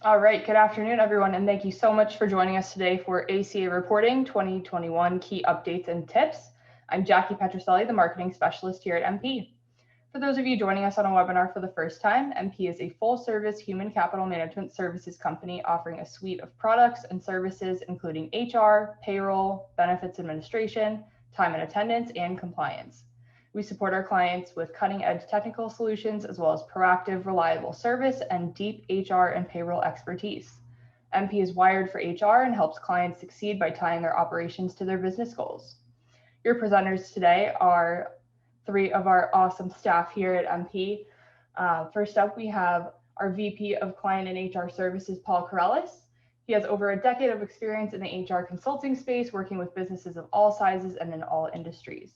All right, good afternoon, everyone, and thank you so much for joining us today for ACA Reporting 2021 Key Updates and Tips. I'm Jackie Petroselli, the Marketing Specialist here at MP. For those of you joining us on a webinar for the first time, MP is a full-service human capital management services company offering a suite of products and services including HR, payroll, benefits administration, time and attendance, and compliance. We support our clients with cutting-edge technical solutions as well as proactive, reliable service and deep HR and payroll expertise. MP is wired for HR and helps clients succeed by tying their operations to their business goals. Your presenters today are three of our awesome staff here at MP. First up, we have our VP of Client and HR Services, Paul Corellis. He has over a decade of experience in the HR consulting space, working with businesses of all sizes and in all industries.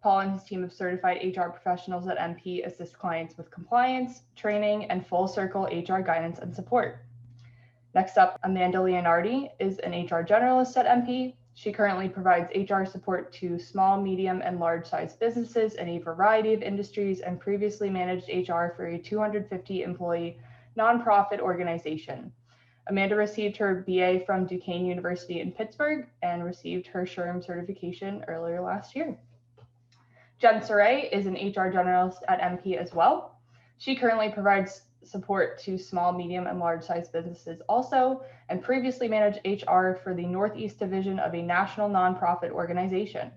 Paul and his team of certified HR professionals at MP assist clients with compliance, training, and full circle HR guidance and support. Next up, Amanda Leonardi is an HR generalist at MP. She currently provides HR support to small, medium, and large-sized businesses in a variety of industries and previously managed HR for a 250-employee nonprofit organization. Amanda received her BA from Duquesne University in Pittsburgh and received her SHRM certification earlier last year. Jen Saray is an HR generalist at MP as well. She currently provides support to small, medium, and large-sized businesses also, and previously managed HR for the Northeast Division of a national nonprofit organization.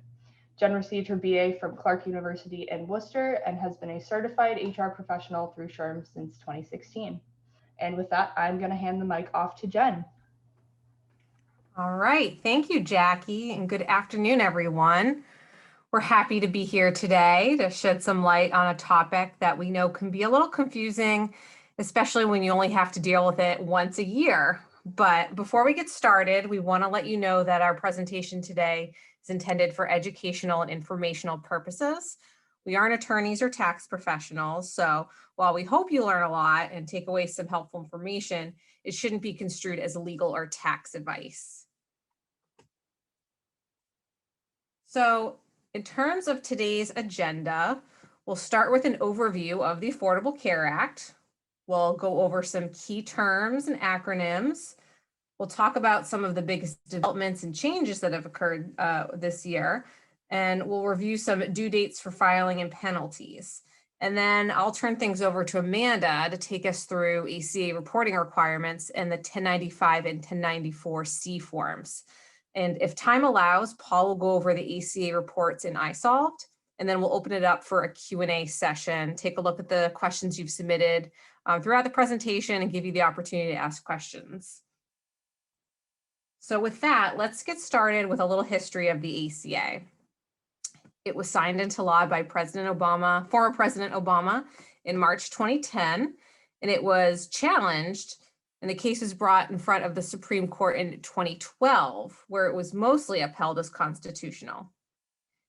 Jen received her BA from Clark University in Worcester and has been a certified HR professional through SHRM since 2016. And with that, I'm going to hand the mic off to Jen. All right, thank you, Jackie, and good afternoon, everyone. We're happy to be here today to shed some light on a topic that we know can be a little confusing, especially when you only have to deal with it once a year. But before we get started, we want to let you know that our presentation today is intended for educational and informational purposes. We aren't attorneys or tax professionals, so while we hope you learn a lot and take away some helpful information, it shouldn't be construed as legal or tax advice. So, in terms of today's agenda, we'll start with an overview of the Affordable Care Act. We'll go over some key terms and acronyms. We'll talk about some of the biggest developments and changes that have occurred this year, and we'll review some due dates for filing and penalties. And then I'll turn things over to Amanda to take us through ACA reporting requirements and the 1095 and 1094C forms. And if time allows, Paul will go over the ACA reports in iSolved, and then we'll open it up for a Q&A session, take a look at the questions you've submitted throughout the presentation and give you the opportunity to ask questions. So with that, let's get started with a little history of the ACA. It was signed into law by former President Obama in March 2010, and it was challenged, and the case was brought in front of the Supreme Court in 2012, where it was mostly upheld as constitutional.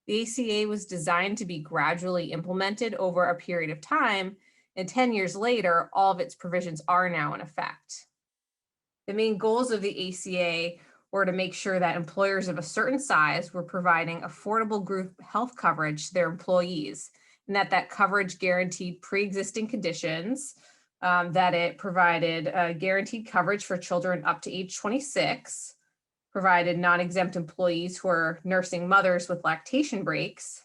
The ACA was designed to be gradually implemented over a period of time, and 10 years later, all of its provisions are now in effect. The main goals of the ACA were to make sure that employers of a certain size were providing affordable group health coverage to their employees, and that coverage guaranteed pre-existing conditions, that it provided guaranteed coverage for children up to age 26, provided non-exempt employees who are nursing mothers with lactation breaks,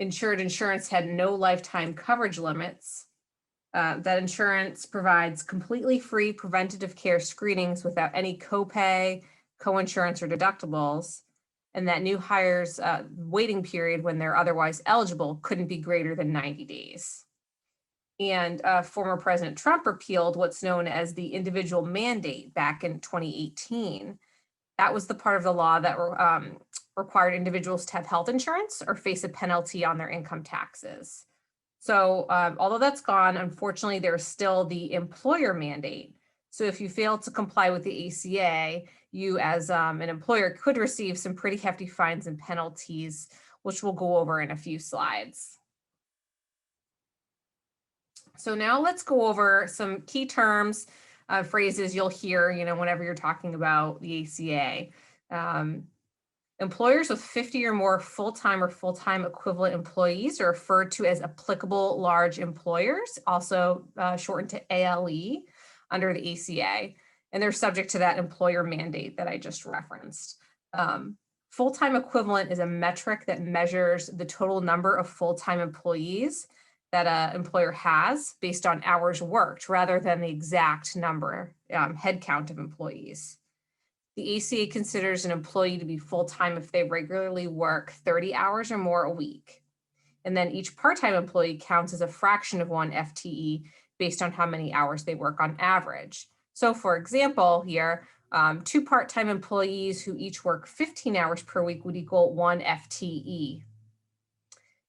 ensured insurance had no lifetime coverage limits, that insurance provides completely free preventative care screenings without any copay, coinsurance, or deductibles, and that new hires' waiting period when they're otherwise eligible couldn't be greater than 90 days. And former President Trump repealed what's known as the individual mandate back in 2018. That was the part of the law that required individuals to have health insurance or face a penalty on their income taxes. So although that's gone, unfortunately, there's still the employer mandate. So if you fail to comply with the ACA, you as an employer could receive some pretty hefty fines and penalties, which we'll go over in a few slides. So now let's go over some key terms, phrases you'll hear, whenever you're talking about the ACA. Employers with 50 or more full-time or full-time equivalent employees are referred to as applicable large employers, also shortened to ALE. under the ACA, and they're subject to that employer mandate that I just referenced. Full-time equivalent is a metric that measures the total number of full-time employees that an employer has based on hours worked rather than the exact number, head count of employees. The ACA considers an employee to be full-time if they regularly work 30 hours or more a week. And then each part-time employee counts as a fraction of one FTE based on how many hours they work on average. So for example, here, 2 part-time employees who each work 15 hours per week would equal 1 FTE.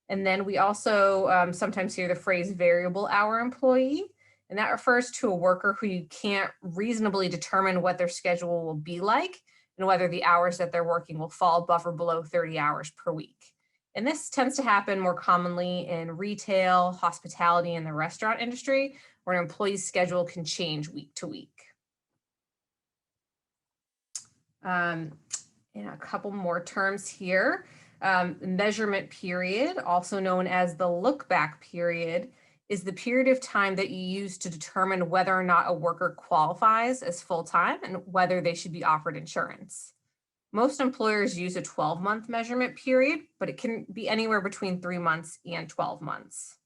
And then we also sometimes hear the phrase variable hour employee, and that refers to a worker who you can't reasonably determine what their schedule will be like and whether the hours that they're working will fall above or below 30 hours per week. And this tends to happen more commonly in retail, hospitality, and the restaurant industry, where an employee's schedule can change week to week. And a couple more terms here. Measurement period, also known as the look back period, is the period of time that you use to determine whether or not a worker qualifies as full-time and whether they should be offered insurance. Most employers use a 12-month measurement period, but it can be anywhere between 3 months and 12 months.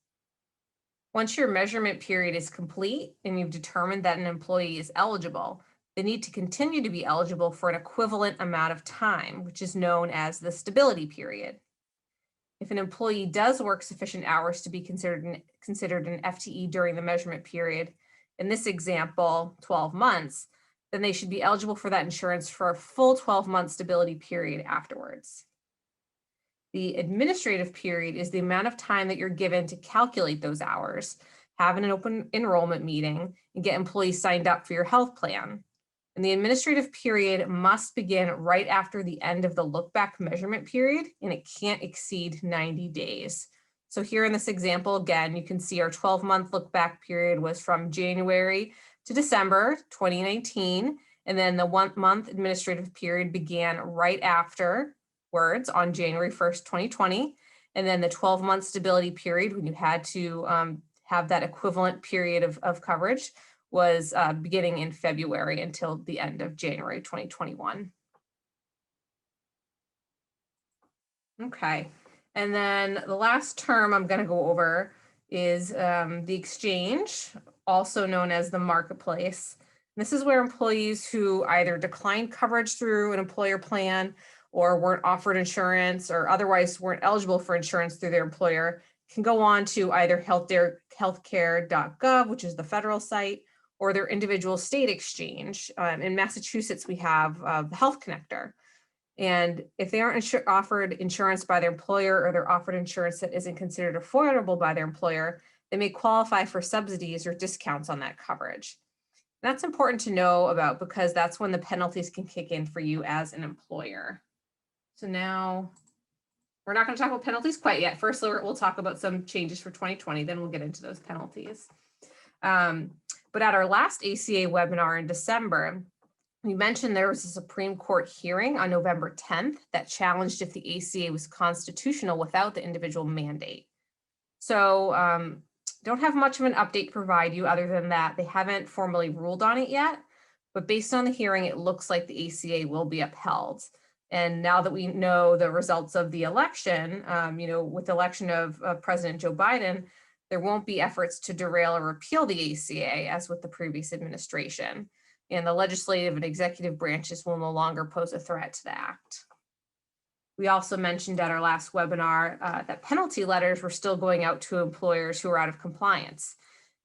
Once your measurement period is complete and you've determined that an employee is eligible, they need to continue to be eligible for an equivalent amount of time, which is known as the stability period. If an employee does work sufficient hours to be considered an FTE during the measurement period, in this example, 12 months, then they should be eligible for that insurance for a full 12-month stability period afterwards. The administrative period is the amount of time that you're given to calculate those hours, have an open enrollment meeting, and get employees signed up for your health plan. And the administrative period must begin right after the end of the look back measurement period, and it can't exceed 90 days. So here in this example, again, you can see our 12-month look back period was from January to December 2019. And then the 1-month administrative period began right afterwards on January 1st, 2020. And then the 12-month stability period, when you had to have that equivalent period of coverage, was beginning in February until the end of January 2021. Okay, and then the last term I'm going to go over is the exchange, also known as the marketplace. This is where employees who either declined coverage through an employer plan or weren't offered insurance or otherwise weren't eligible for insurance through their employer can go on to either healthcare.gov, which is the federal site, or their individual state exchange. In Massachusetts, we have the Health Connector. And if they aren't offered insurance by their employer or they're offered insurance that isn't considered affordable by their employer, they may qualify for subsidies or discounts on that coverage. That's important to know about because that's when the penalties can kick in for you as an employer. So now we're not going to talk about penalties quite yet. First, we'll talk about some changes for 2020, then we'll get into those penalties. But at our last ACA webinar in December, we mentioned there was a Supreme Court hearing on November 10th that challenged if the ACA was constitutional without the individual mandate. So don't have much of an update to provide you other than that they haven't formally ruled on it yet, but based on the hearing, it looks like the ACA will be upheld. And now that we know the results of the election, with the election of President Joe Biden, there won't be efforts to derail or repeal the ACA as with the previous administration. And the legislative and executive branches will no longer pose a threat to the act. We also mentioned at our last webinar that penalty letters were still going out to employers who were out of compliance.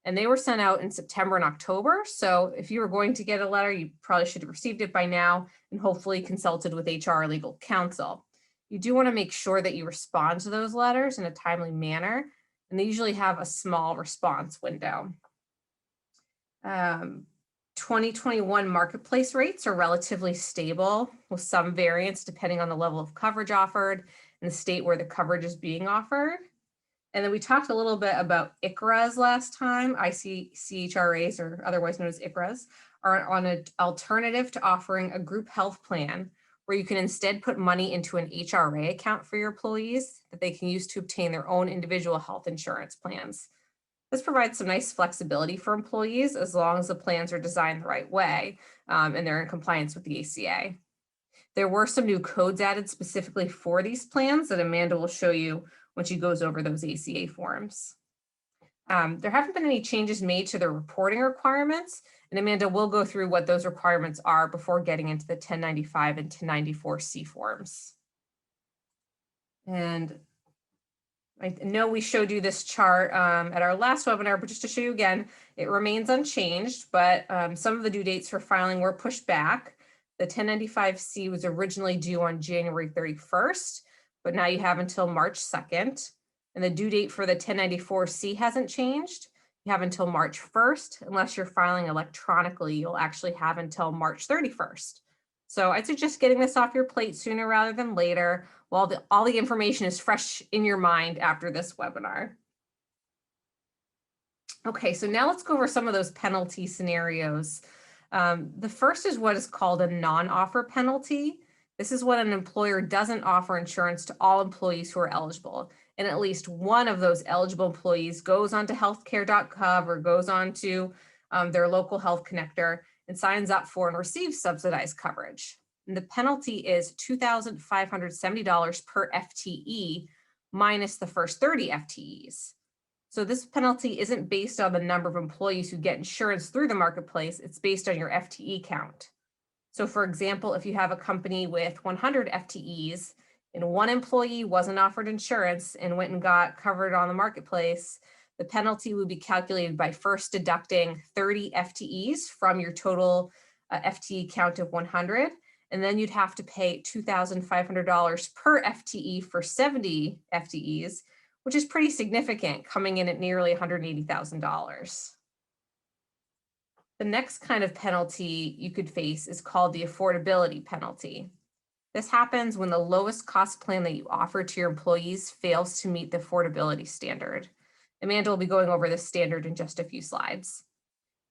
And they were sent out in September and October. So if you were going to get a letter, you probably should have received it by now and hopefully consulted with HR or legal counsel. You do want to make sure that you respond to those letters in a timely manner. And they usually have a small response window. 2021 marketplace rates are relatively stable with some variance depending on the level of coverage offered and the state where the coverage is being offered. And then we talked a little bit about ICHRAs last time. ICHRAs, or otherwise known as ICHRAs, are on an alternative to offering a group health plan where you can instead put money into an HRA account for your employees that they can use to obtain their own individual health insurance plans. This provides some nice flexibility for employees as long as the plans are designed the right way and they're in compliance with the ACA. There were some new codes added specifically for these plans that Amanda will show you when she goes over those ACA forms. There haven't been any changes made to the reporting requirements, and Amanda will go through what those requirements are before getting into the 1095 and 1094C forms. And I know we showed you this chart at our last webinar, but just to show you again, it remains unchanged, but some of the due dates for filing were pushed back. The 1095C was originally due on January 31st, but now you have until March 2nd. And the due date for the 1094C hasn't changed. You have until March 1st. Unless you're filing electronically, you'll actually have until March 31st. So I'd suggest getting this off your plate sooner rather than later, while all the information is fresh in your mind after this webinar. Okay, so now let's go over some of those penalty scenarios. The first is what is called a non-offer penalty. This is when an employer doesn't offer insurance to all employees who are eligible, and at least one of those eligible employees goes on to healthcare.gov or goes on to their local health connector and signs up for and receives subsidized coverage. And the penalty is $2,570 per FTE minus the first 30 FTEs. So this penalty isn't based on the number of employees who get insurance through the marketplace, it's based on your FTE count. So for example, if you have a company with 100 FTEs and one employee wasn't offered insurance and went and got covered on the marketplace, the penalty would be calculated by first deducting 30 FTEs from your total FTE count of 100. And then you'd have to pay $2,500 per FTE for 70 FTEs, which is pretty significant, coming in at nearly $180,000. The next kind of penalty you could face is called the affordability penalty. This happens when the lowest cost plan that you offer to your employees fails to meet the affordability standard. Amanda will be going over this standard in just a few slides.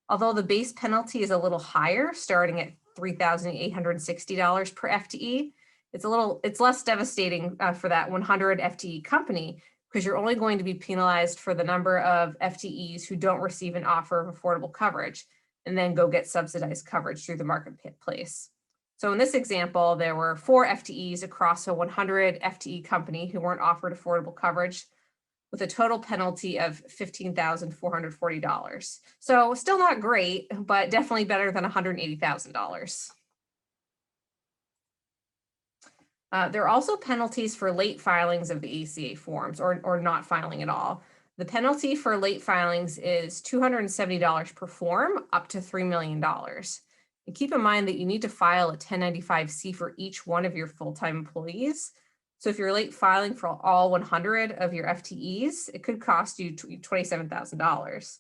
Although the base penalty is a little higher, starting at $3,860 per FTE, it's less devastating for that 100 FTE company, because you're only going to be penalized for the number of FTEs who don't receive an offer of affordable coverage and then go get subsidized coverage through the marketplace. So in this example, there were 4 FTEs across a 100 FTE company who weren't offered affordable coverage, with a total penalty of $15,440. So still not great, but definitely better than $180,000. There are also penalties for late filings of the ACA forms or not filing at all. The penalty for late filings is $270 per form, up to $3 million. And keep in mind that you need to file a 1095-C for each one of your full-time employees. So if you're late filing for all 100 of your FTEs, it could cost you $27,000.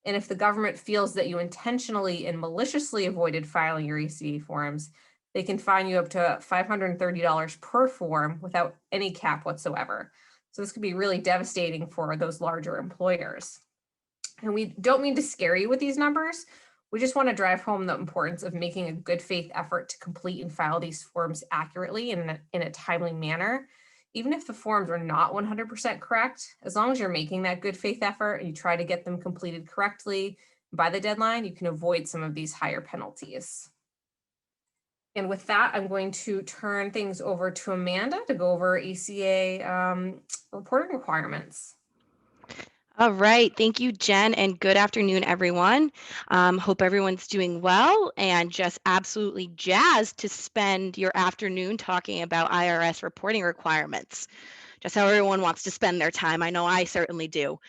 And if the government feels that you intentionally and maliciously avoided filing your ACA forms, they can fine you up to $530 per form without any cap whatsoever. So this could be really devastating for those larger employers. And we don't mean to scare you with these numbers. We just want to drive home the importance of making a good faith effort to complete and file these forms accurately and in a timely manner. Even if the forms are not 100% correct, as long as you're making that good faith effort and you try to get them completed correctly by the deadline, you can avoid some of these higher penalties. And with that, I'm going to turn things over to Amanda to go over ACA reporting requirements. All right. Thank you, Jen, and good afternoon, everyone. Hope everyone's doing well and just absolutely jazzed to spend your afternoon talking about IRS reporting requirements. Just how everyone wants to spend their time. I know I certainly do.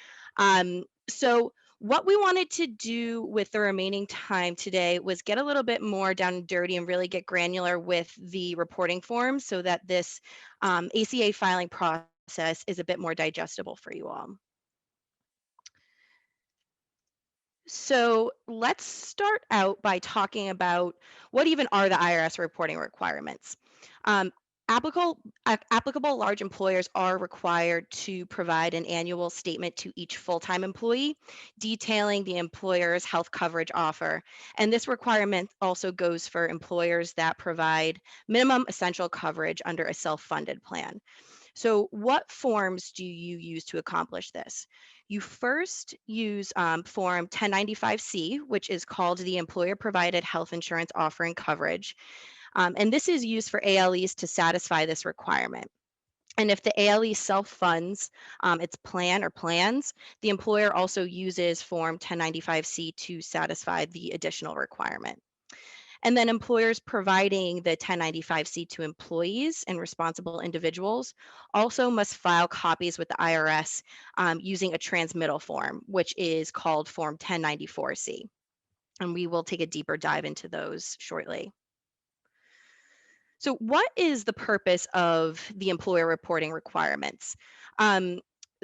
So what we wanted to do with the remaining time today was get a little bit more down and dirty and really get granular with the reporting forms so that this ACA filing process is a bit more digestible for you all. So let's start out by talking about what even are the IRS reporting requirements. Applicable large employers are required to provide an annual statement to each full-time employee detailing the employer's health coverage offer. And this requirement also goes for employers that provide minimum essential coverage under a self-funded plan. So what forms do you use to accomplish this? You first use Form 1095C, which is called the Employer Provided Health Insurance Offering Coverage. And this is used for ALEs to satisfy this requirement. And if the ALE self-funds its plan or plans, the employer also uses Form 1095C to satisfy the additional requirement. And then employers providing the 1095C to employees and responsible individuals also must file copies with the IRS using a transmittal form, which is called Form 1094C. And we will take a deeper dive into those shortly. So what is the purpose of the employer reporting requirements?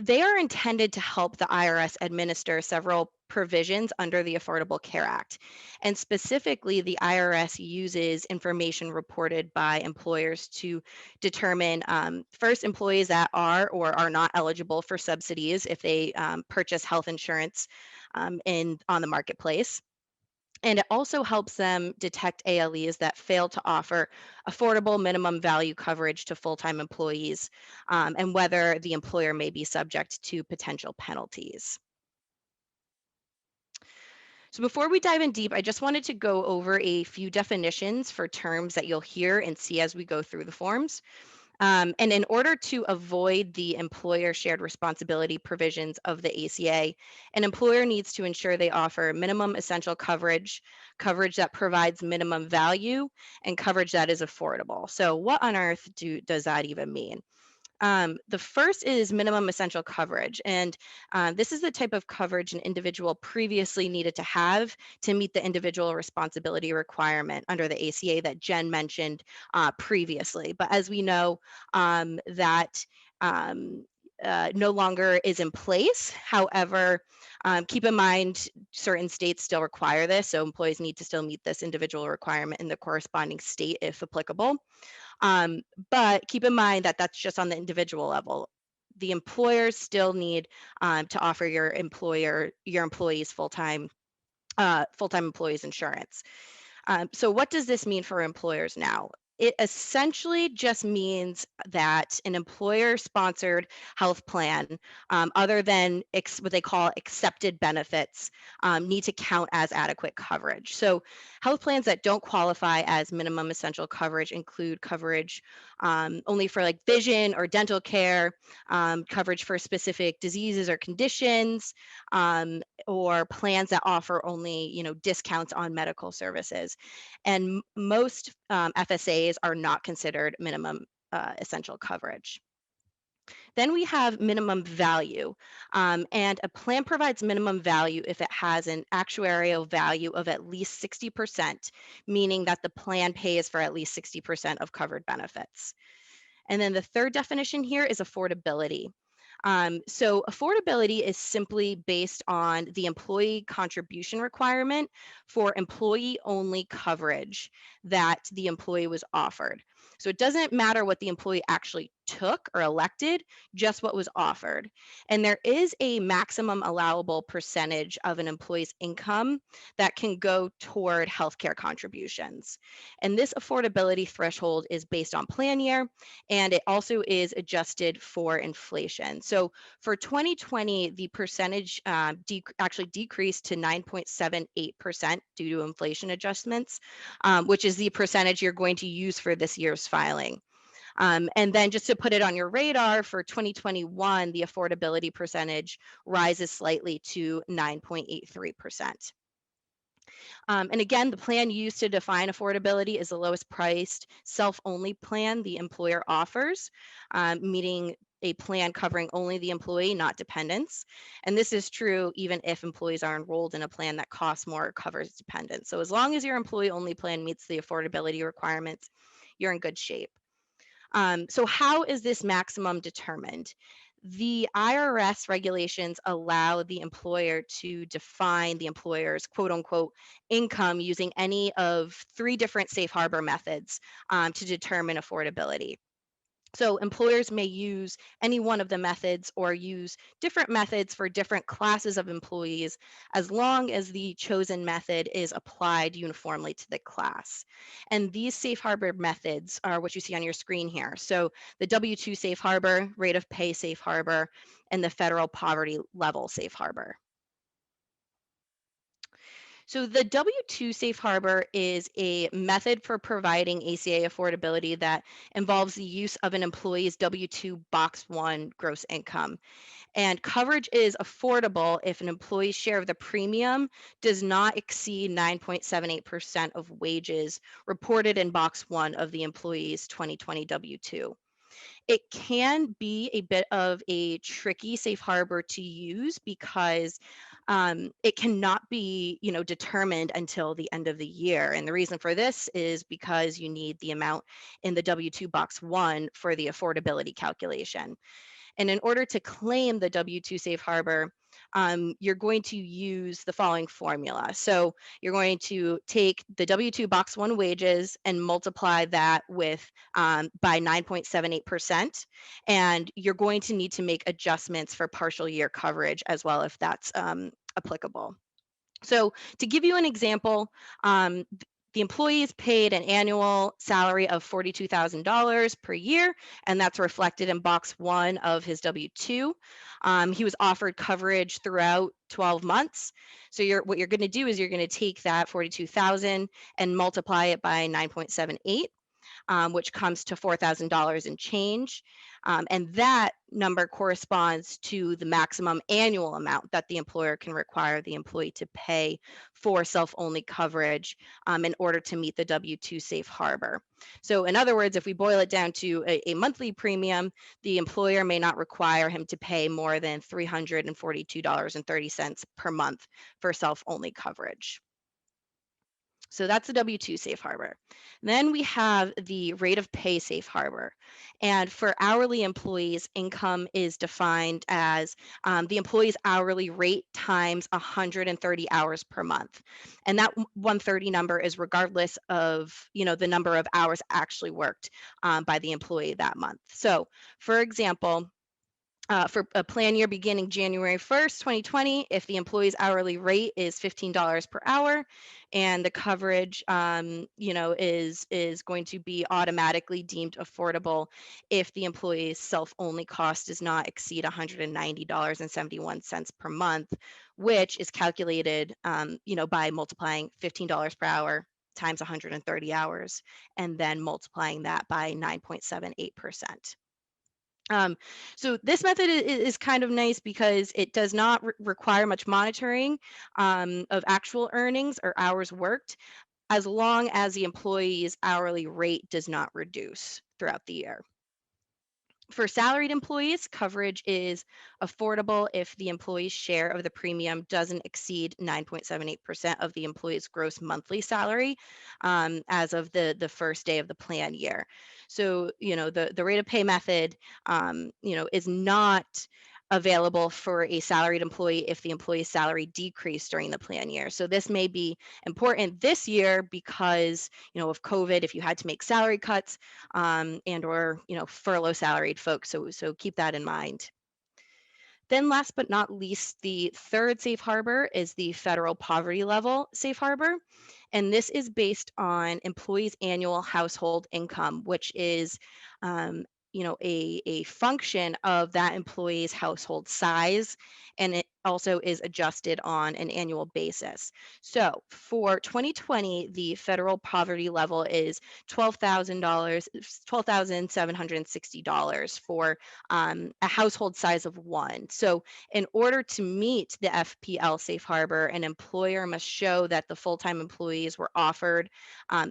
They are intended to help the IRS administer several provisions under the Affordable Care Act. And specifically, the IRS uses information reported by employers to determine first employees that are or are not eligible for subsidies if they purchase health insurance on the marketplace. And it also helps them detect ALEs that fail to offer affordable minimum value coverage to full-time employees and whether the employer may be subject to potential penalties. So before we dive in deep, I just wanted to go over a few definitions for terms that you'll hear and see as we go through the forms. And in order to avoid the employer shared responsibility provisions of the ACA, an employer needs to ensure they offer minimum essential coverage, coverage that provides minimum value, and coverage that is affordable. So what on earth does that even mean? The first is minimum essential coverage. And this is the type of coverage an individual previously needed to have to meet the individual responsibility requirement under the ACA that Jen mentioned previously. But as we know, that no longer is in place. However, keep in mind certain states still require this, so employees need to still meet this individual requirement in the corresponding state if applicable. But keep in mind that that's just on the individual level. The employers still need to offer your employees full-time employees insurance. So what does this mean for employers now? It essentially just means that an employer-sponsored health plan, other than what they call accepted benefits, need to count as adequate coverage. So health plans that don't qualify as minimum essential coverage include coverage only for like vision or dental care, coverage for specific diseases or conditions, or plans that offer only, discounts on medical services. And most FSAs are not considered minimum essential coverage. Then we have minimum value, and a plan provides minimum value if it has an actuarial value of at least 60%, meaning that the plan pays for at least 60% of covered benefits. And then the third definition here is affordability. So affordability is simply based on the employee contribution requirement for employee-only coverage that the employee was offered. So it doesn't matter what the employee actually took or elected, just what was offered. And there is a maximum allowable percentage of an employee's income that can go toward healthcare contributions. And this affordability threshold is based on plan year, and it also is adjusted for inflation. So for 2020, the percentage actually decreased to 9.78% due to inflation adjustments, which is the percentage you're going to use for this year's filing. And then just to put it on your radar, for 2021, the affordability percentage rises slightly to 9.83%. And again, the plan used to define affordability is the lowest priced self-only plan the employer offers, meaning a plan covering only the employee, not dependents. And this is true even if employees are enrolled in a plan that costs more or covers dependents. So as long as your employee-only plan meets the affordability requirements, you're in good shape. So how is this maximum determined? The IRS regulations allow the employer to define the employer's quote unquote income using any of 3 different safe harbor methods to determine affordability. So employers may use any one of the methods or use different methods for different classes of employees as long as the chosen method is applied uniformly to the class. And these safe harbor methods are what you see on your screen here. So the W-2 safe harbor, rate of pay safe harbor, and the federal poverty level safe harbor. So the W-2 safe harbor is a method for providing ACA affordability that involves the use of an employee's W-2 Box 1 gross income. And coverage is affordable if an employee's share of the premium does not exceed 9.78% of wages reported in Box 1 of the employee's 2020 W-2. It can be a bit of a tricky safe harbor to use because it cannot be, determined until the end of the year. And the reason for this is because you need the amount in the W-2 Box 1 for the affordability calculation. And in order to claim the W-2 safe harbor, you're going to use the following formula. So you're going to take the W-2 Box 1 wages and multiply that with by 9.78%. And you're going to need to make adjustments for partial year coverage as well if that's applicable. So to give you an example, the employee is paid an annual salary of $42,000 per year, and that's reflected in Box 1 of his W-2. He was offered coverage throughout 12 months. So what you're going to do is you're going to take that 42,000 and multiply it by 9.78. Which comes to $4,000 and change. And that number corresponds to the maximum annual amount that the employer can require the employee to pay for self-only coverage in order to meet the W-2 safe harbor. So in other words, if we boil it down to a monthly premium, the employer may not require him to pay more than $342.30 per month for self-only coverage. So that's the W-2 safe harbor. Then we have the rate of pay safe harbor. And for hourly employees, income is defined as the employee's hourly rate times 130 hours per month. And that 130 number is regardless of, the number of hours actually worked by the employee that month. So for example, for a plan year beginning January 1st, 2020, if the employee's hourly rate is $15 per hour and the coverage, is going to be automatically deemed affordable if the employee's self-only cost does not exceed $190.71 per month, which is calculated, by multiplying $15 per hour times 130 hours and then multiplying that by 9.78%. So this method is kind of nice because it does not require much monitoring of actual earnings or hours worked, as long as the employee's hourly rate does not reduce throughout the year. For salaried employees, coverage is affordable if the employee's share of the premium doesn't exceed 9.78% of the employee's gross monthly salary as of the first day of the plan year. So, the rate of pay method, is not available for a salaried employee if the employee's salary decreased during the plan year. So this may be important this year because, of COVID, if you had to make salary cuts and or, furlough salaried folks. So keep that in mind. Then last but not least, the third safe harbor is the federal poverty level safe harbor. And this is based on employees' annual household income, which is a function of that employee's household size, and it also is adjusted on an annual basis. So for 2020, the federal poverty level is $12,760 for a household size of one. So in order to meet the FPL Safe Harbor, an employer must show that the full-time employees were offered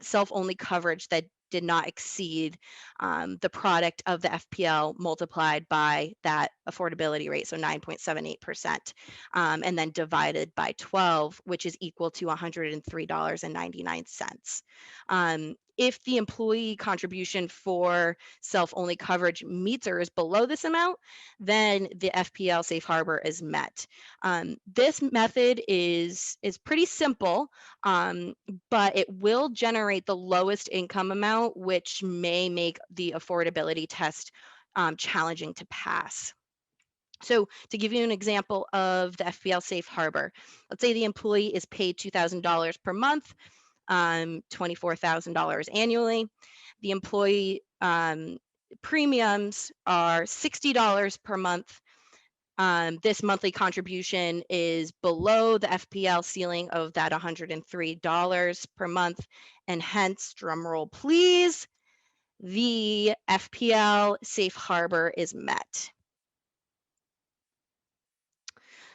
self-only coverage that did not exceed the product of the FPL multiplied by that affordability rate, so 9.78%, and then divided by 12, which is equal to $103.99. If the employee contribution for self-only coverage meets or is below this amount, then the FPL Safe Harbor is met. This method is pretty simple, but it will generate the lowest income amount, which may make the affordability test challenging to pass. So to give you an example of the FPL Safe Harbor, let's say the employee is paid $2,000 per month, $24,000 annually. The employee premiums are $60 per month. This monthly contribution is below the FPL ceiling of that $103 per month, and hence, drumroll please, the FPL Safe Harbor is met.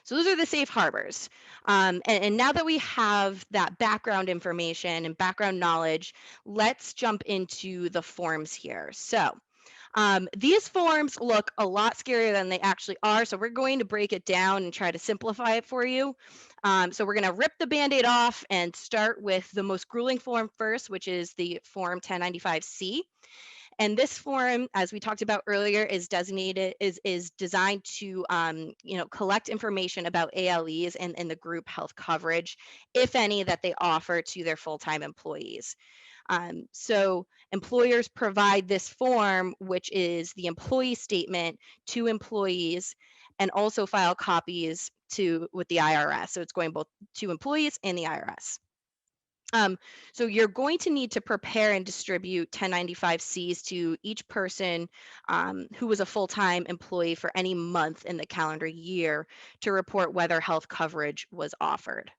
So those are the safe harbors. And now that we have that background information and background knowledge, let's jump into the forms here. So these forms look a lot scarier than they actually are. So we're going to break it down and try to simplify it for you. So we're going to rip the Band-Aid off and start with the most grueling form first, which is the Form 1095C. And this form, as we talked about earlier, is designed to collect information about ALEs and the group health coverage, if any, that they offer to their full-time employees. So employers provide this form, which is the employee statement, to employees, and also file copies with the IRS. So it's going both to employees and the IRS. So you're going to need to prepare and distribute 1095Cs to each person who was a full-time employee for any month in the calendar year to report whether health coverage was offered.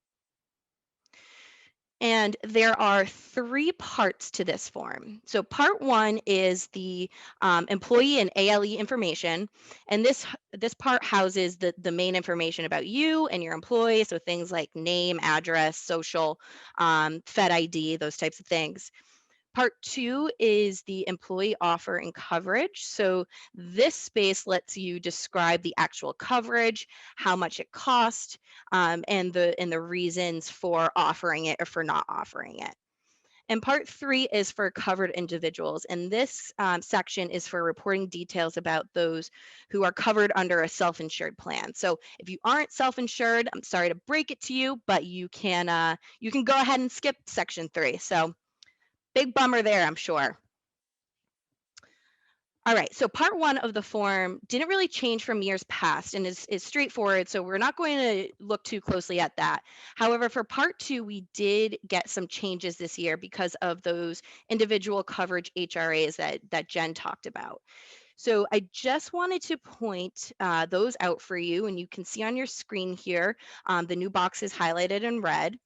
And there are 3 parts to this form. So part 1 is the employee and ALE information. And this part houses the main information about you and your employee. So things like name, address, social, Fed ID, those types of things. Part 2 is the employee offer and coverage. So this space lets you describe the actual coverage, how much it cost, and the reasons for offering it or for not offering it. And part 3 is for covered individuals. And this section is for reporting details about those who are covered under a self-insured plan. So if you aren't self-insured, I'm sorry to break it to you, but you can go ahead and skip section 3. So big bummer there, I'm sure. All right, so part 1 of the form didn't really change from years past and is straightforward, so we're not going to look too closely at that. However, for part 2, we did get some changes this year because of those individual coverage HRAs that Jen talked about. So I just wanted to point those out for you, and you can see on your screen here, the new boxes highlighted in red.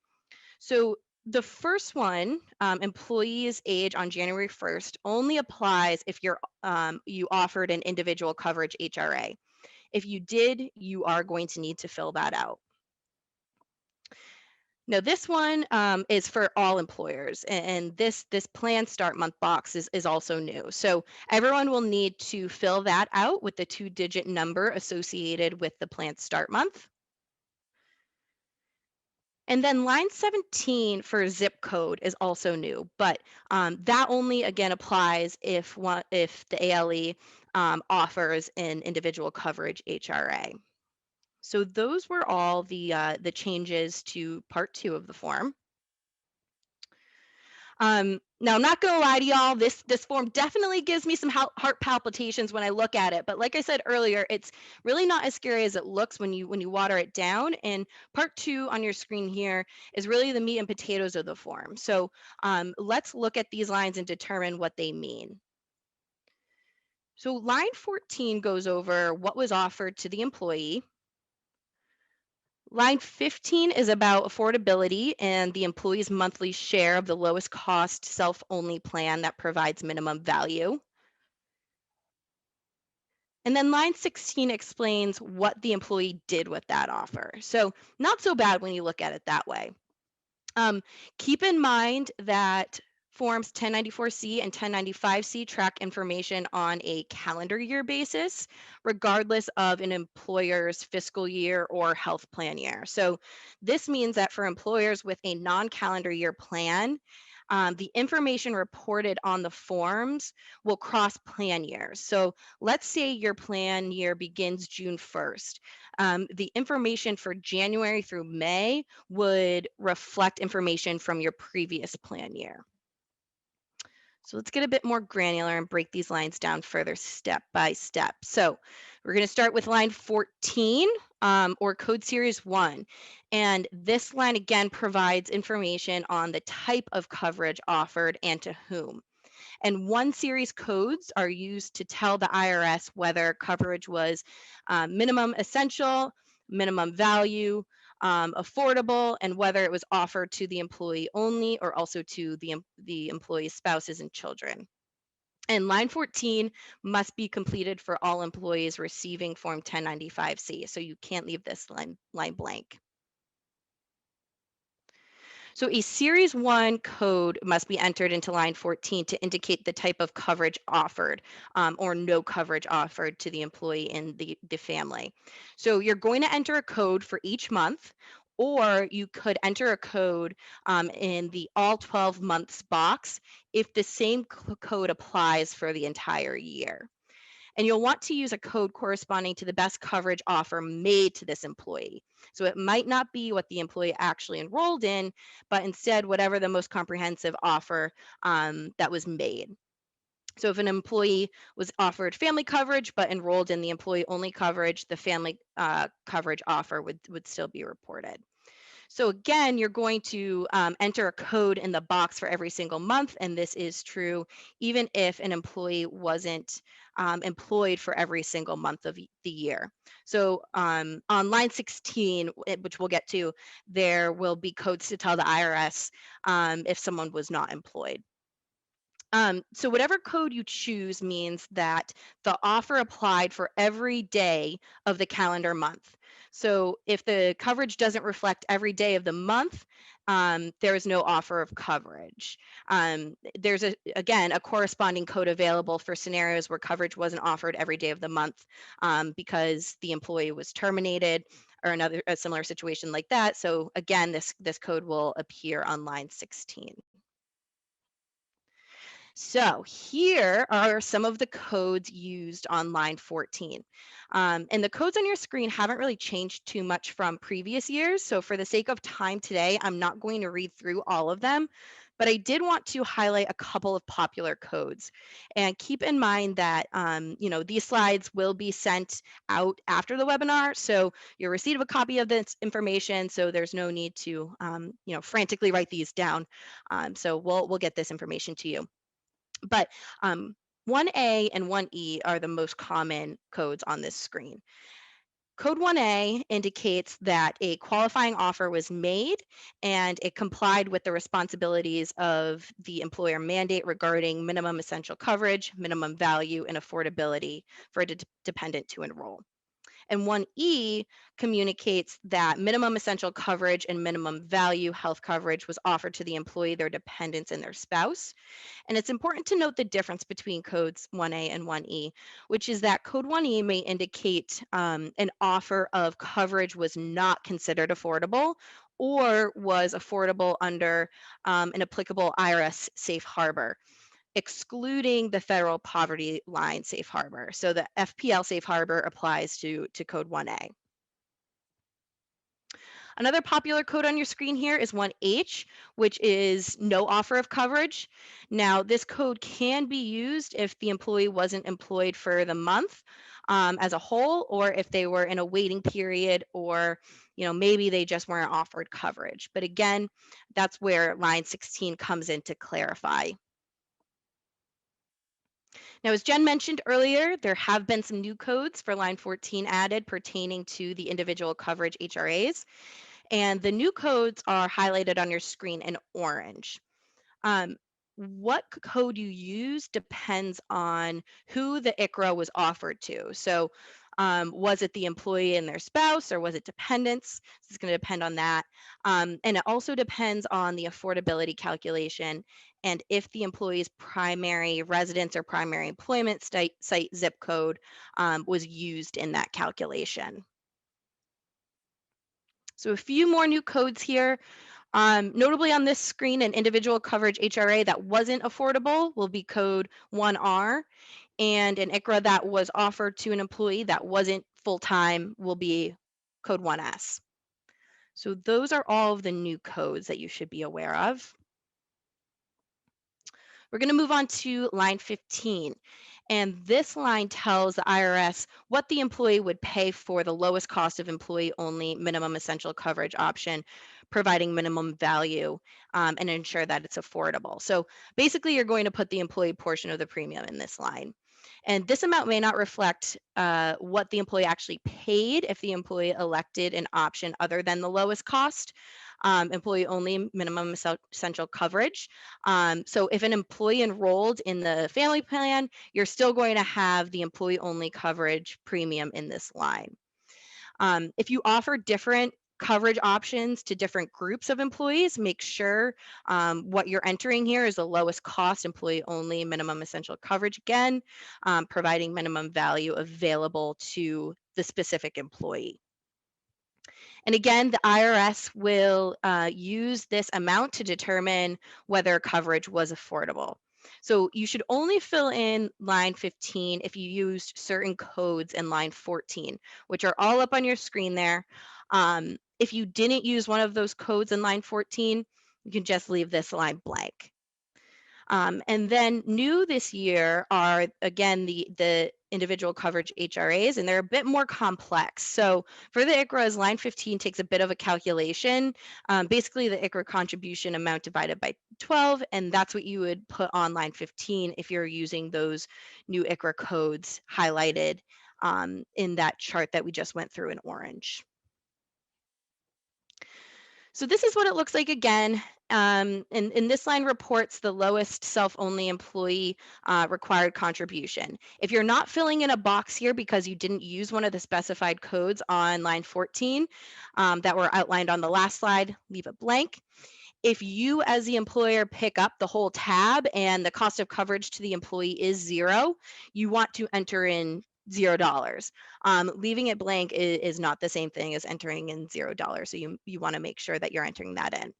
So the first one, employees' age on January 1st, only applies if you offered an individual coverage HRA. If you did, you are going to need to fill that out. Now this one is for all employers, and this plan start month box is also new. So everyone will need to fill that out with the 2-digit number associated with the plan start month. And then line 17 for zip code is also new, but that only again applies if the ALE offers an individual coverage HRA. So those were all the changes to part 2 of the form. Now, I'm not gonna lie to y'all, this form definitely gives me some heart palpitations when I look at it. But like I said earlier, it's really not as scary as it looks when you water it down. And part 2 on your screen here is really the meat and potatoes of the form. So let's look at these lines and determine what they mean. So line 14 goes over what was offered to the employee. Line 15 is about affordability and the employee's monthly share of the lowest cost self-only plan that provides minimum value. And then line 16 explains what the employee did with that offer. So not so bad when you look at it that way. Keep in mind that Forms 1094C and 1095C track information on a calendar year basis, regardless of an employer's fiscal year or health plan year. So this means that for employers with a non-calendar year plan, the information reported on the forms will cross plan years. So let's say your plan year begins June 1st. The information for January through May would reflect information from your previous plan year. So let's get a bit more granular and break these lines down further step by step. So we're going to start with line 14 or code series 1. And this line again provides information on the type of coverage offered and to whom. And 1 series codes are used to tell the IRS whether coverage was minimum essential, minimum value, affordable, and whether it was offered to the employee only or also to the employee's spouses and children. And line 14 must be completed for all employees receiving Form 1095C, so you can't leave this line blank. So a Series 1 code must be entered into line 14 to indicate the type of coverage offered or no coverage offered to the employee in the family. So you're going to enter a code for each month, or you could enter a code in the all 12 months box if the same code applies for the entire year. And you'll want to use a code corresponding to the best coverage offer made to this employee. So it might not be what the employee actually enrolled in, but instead whatever the most comprehensive offer that was made. So if an employee was offered family coverage but enrolled in the employee only coverage, the family coverage offer would still be reported. So again, you're going to enter a code in the box for every single month, and this is true even if an employee wasn't employed for every single month of the year. So on line 16, which we'll get to, there will be codes to tell the IRS if someone was not employed. So whatever code you choose means that the offer applied for every day of the calendar month. So if the coverage doesn't reflect every day of the month, there is no offer of coverage. There's again a corresponding code available for scenarios where coverage wasn't offered every day of the month because the employee was terminated or a similar situation like that. So again, this code will appear on line 16. So here are some of the codes used on line 14. And the codes on your screen haven't really changed too much from previous years. So for the sake of time today, I'm not going to read through all of them, but I did want to highlight a couple of popular codes. And keep in mind that these slides will be sent out after the webinar. So you'll receive a copy of this information. So there's no need to frantically write these down. So we'll get this information to you. But 1A and 1E are the most common codes on this screen. Code 1A indicates that a qualifying offer was made and it complied with the responsibilities of the employer mandate regarding minimum essential coverage, minimum value, and affordability for a dependent to enroll. And 1E communicates that minimum essential coverage and minimum value health coverage was offered to the employee, their dependents, and their spouse. And it's important to note the difference between codes 1A and 1E, which is that code 1E may indicate an offer of coverage was not considered affordable or was affordable under an applicable IRS safe harbor, excluding the federal poverty line safe harbor. So the FPL Safe Harbor applies to code 1A. Another popular code on your screen here is 1H, which is no offer of coverage. Now, this code can be used if the employee wasn't employed for the month as a whole, or if they were in a waiting period, or maybe they just weren't offered coverage. But again, that's where line 16 comes in to clarify. Now, as Jen mentioned earlier, there have been some new codes for line 14 added pertaining to the individual coverage HRAs. And the new codes are highlighted on your screen in orange. What code you use depends on who the ICRA was offered to. So Was it the employee and their spouse, or was it dependents? This is going to depend on that. And it also depends on the affordability calculation and if the employee's primary residence or primary employment site zip code was used in that calculation. So a few more new codes here. Notably on this screen, an individual coverage HRA that wasn't affordable will be code 1R, and an ICRA that was offered to an employee that wasn't full-time will be code 1S. So those are all of the new codes that you should be aware of. We're going to move on to line 15. And this line tells the IRS what the employee would pay for the lowest cost of employee-only minimum essential coverage option, providing minimum value and ensure that it's affordable. So basically, you're going to put the employee portion of the premium in this line. And this amount may not reflect what the employee actually paid if the employee elected an option other than the lowest cost, employee only minimum essential coverage. So if an employee enrolled in the family plan, you're still going to have the employee only coverage premium in this line. If you offer different coverage options to different groups of employees, make sure what you're entering here is the lowest cost employee only minimum essential coverage, again, providing minimum value available to the specific employee. And again, the IRS will use this amount to determine whether coverage was affordable. So you should only fill in line 15 if you used certain codes in line 14, which are all up on your screen there. If you didn't use one of those codes in line 14, you can just leave this line blank. And then new this year are, again, the individual coverage HRAs, and they're a bit more complex. So for the ICRAs, line 15 takes a bit of a calculation. Basically, the ICRA contribution amount divided by 12, and that's what you would put on line 15 if you're using those new ICRA codes highlighted in that chart that we just went through in orange. So this is what it looks like again. And this line reports the lowest self-only employee required contribution. If you're not filling in a box here because you didn't use one of the specified codes on line 14 that were outlined on the last slide, leave it blank. If you as the employer pick up the whole tab and the cost of coverage to the employee is 0, you want to enter in $0. Leaving it blank is not the same thing as entering in $0. So you want to make sure that you're entering that in.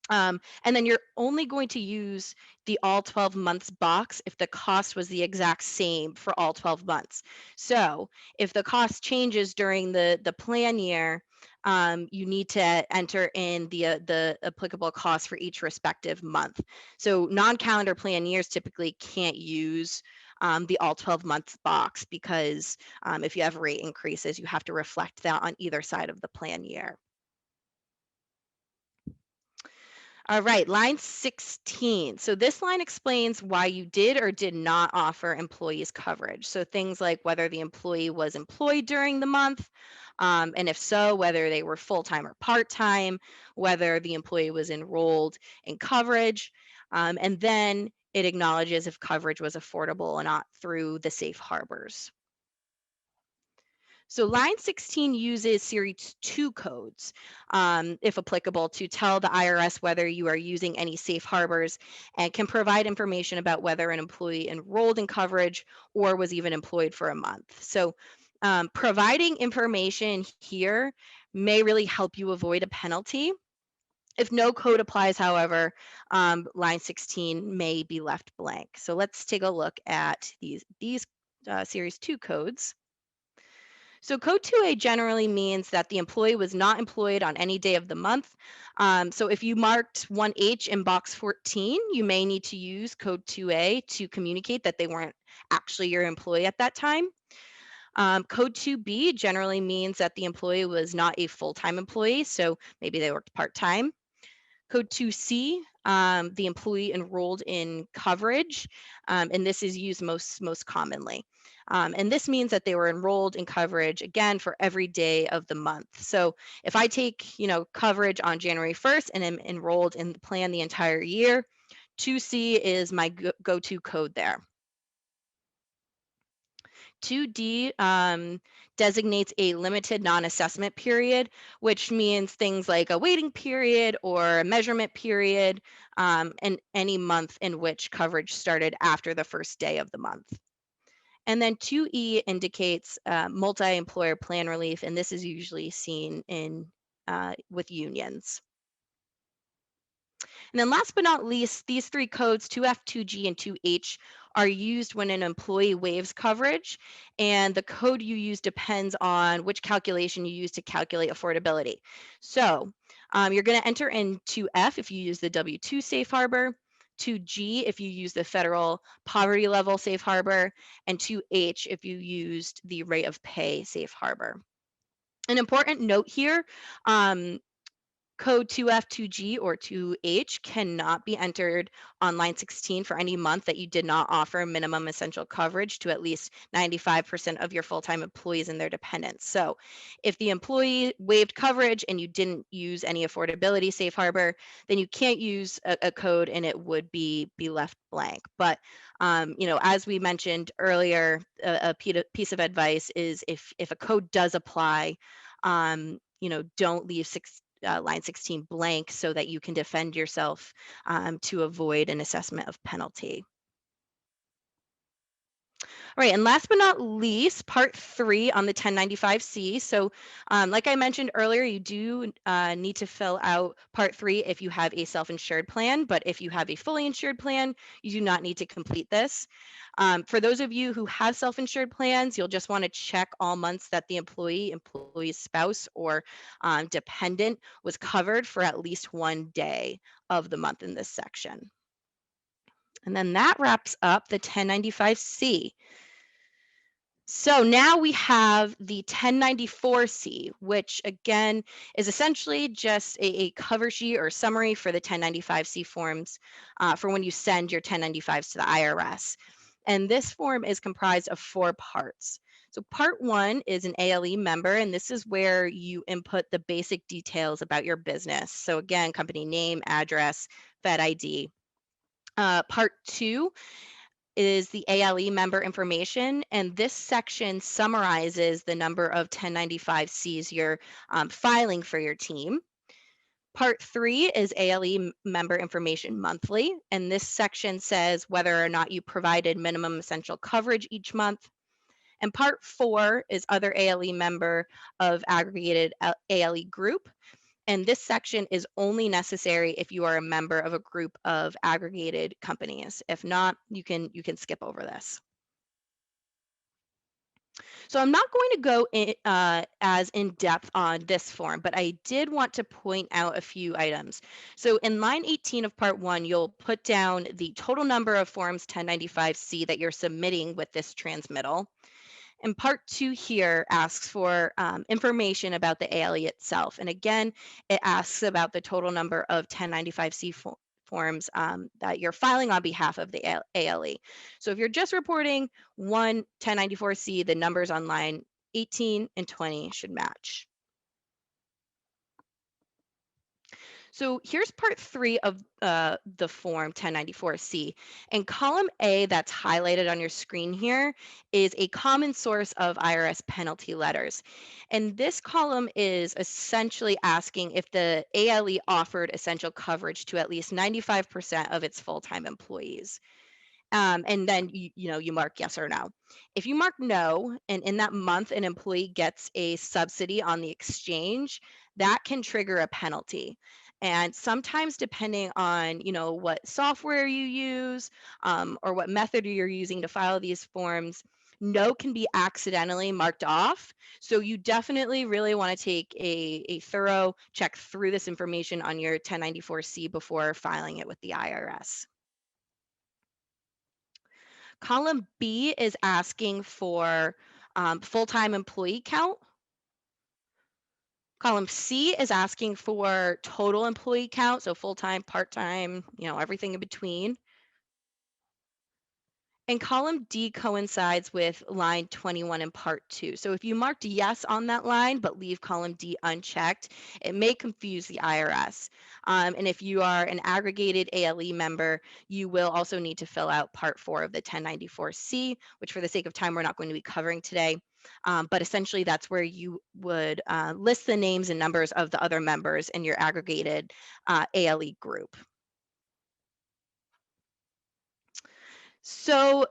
And then you're only going to use the all 12 months box if the cost was the exact same for all 12 months. So if the cost changes during the plan year, you need to enter in the applicable cost for each respective month. So non-calendar plan years typically can't use the all 12 months box because if you have rate increases, you have to reflect that on either side of the plan year. All right, line 16. So this line explains why you did or did not offer employees coverage. So things like whether the employee was employed during the month, and if so, whether they were full-time or part-time, whether the employee was enrolled in coverage, and then it acknowledges if coverage was affordable or not through the safe harbors. So line 16 uses Series 2 codes, if applicable, to tell the IRS whether you are using any safe harbors and can provide information about whether an employee enrolled in coverage or was even employed for a month. So providing information here may really help you avoid a penalty. If no code applies, however, line 16 may be left blank. So let's take a look at these Series 2 codes. So code 2A generally means that the employee was not employed on any day of the month. So if you marked 1H in box 14, you may need to use code 2A to communicate that they weren't actually your employee at that time. Code 2B generally means that the employee was not a full-time employee, so maybe they worked part-time. Code 2C, the employee enrolled in coverage, and this is used most commonly. And this means that they were enrolled in coverage, again, for every day of the month. So if I take, coverage on January 1st and am enrolled in the plan the entire year, 2C is my go-to code there. 2D designates a limited non-assessment period, which means things like a waiting period or a measurement period, and any month in which coverage started after the first day of the month. And then 2E indicates multi-employer plan relief, and this is usually seen in with unions. And then last but not least, these three codes, 2F, 2G, and 2H, are used when an employee waives coverage, and the code you use depends on which calculation you use to calculate affordability. So you're going to enter in 2F if you use the W-2 safe harbor, 2G if you use the federal poverty level safe harbor, and 2H if you used the rate of pay safe harbor. An important note here, code 2F, 2G, or 2H cannot be entered on line 16 for any month that you did not offer minimum essential coverage to at least 95% of your full-time employees and their dependents. So if the employee waived coverage and you didn't use any affordability safe harbor, then you can't use a code and it would be left blank. But as we mentioned earlier, a piece of advice is if a code does apply, don't leave line 16 blank so that you can defend yourself to avoid an assessment of penalty. All right, and last but not least, part 3 on the 1095-C. So like I mentioned earlier, you do need to fill out part 3 if you have a self-insured plan, but if you have a fully insured plan, you do not need to complete this. For those of you who have self-insured plans, you'll just want to check all months that the employee's spouse, or dependent was covered for at least one day of the month in this section. And then that wraps up the 1095-C. So now we have the 1094-C, which again is essentially just a cover sheet or summary for the 1095-C forms for when you send your 1095s to the IRS. And this form is comprised of 4 parts. So part 1 is an ALE member, and this is where you input the basic details about your business. So again, company name, address, Fed ID. Part 2 is the ALE member information, and this section summarizes the number of 1095-Cs you're filing for your team. Part 3 is ALE member information monthly, and this section says whether or not you provided minimum essential coverage each month. And part 4 is other ALE member of aggregated ALE group. And this section is only necessary if you are a member of a group of aggregated companies. If not, you can skip over this. So I'm not going to go in, as in depth on this form, but I did want to point out a few items. So in line 18 of part 1, you'll put down the total number of forms 1095-C that you're submitting with this transmittal. And part 2 here asks for information about the ALE itself. And again, it asks about the total number of 1095-C forms that you're filing on behalf of the ALE. So if you're just reporting one 1094-C, the numbers on line 18 and 20 should match. So here's part 3 of the form 1094-C. And column A that's highlighted on your screen here is a common source of IRS penalty letters. And this column is essentially asking if the ALE offered essential coverage to at least 95% of its full-time employees. And then you mark yes or no. If you mark no, and in that month an employee gets a subsidy on the exchange, that can trigger a penalty. And sometimes depending on what software you use or what method you're using to file these forms, no can be accidentally marked off. So you definitely really want to take a thorough check through this information on your 1094-C before filing it with the IRS. Column B is asking for full-time employee count. Column C is asking for total employee count, so full-time, part-time, everything in between. And column D coincides with line 21 in part 2. So if you marked yes on that line, but leave column D unchecked, it may confuse the IRS. And if you are an aggregated ALE member, you will also need to fill out part 4 of the 1094C, which for the sake of time, we're not going to be covering today. But essentially that's where you would list the names and numbers of the other members in your aggregated ALE group. So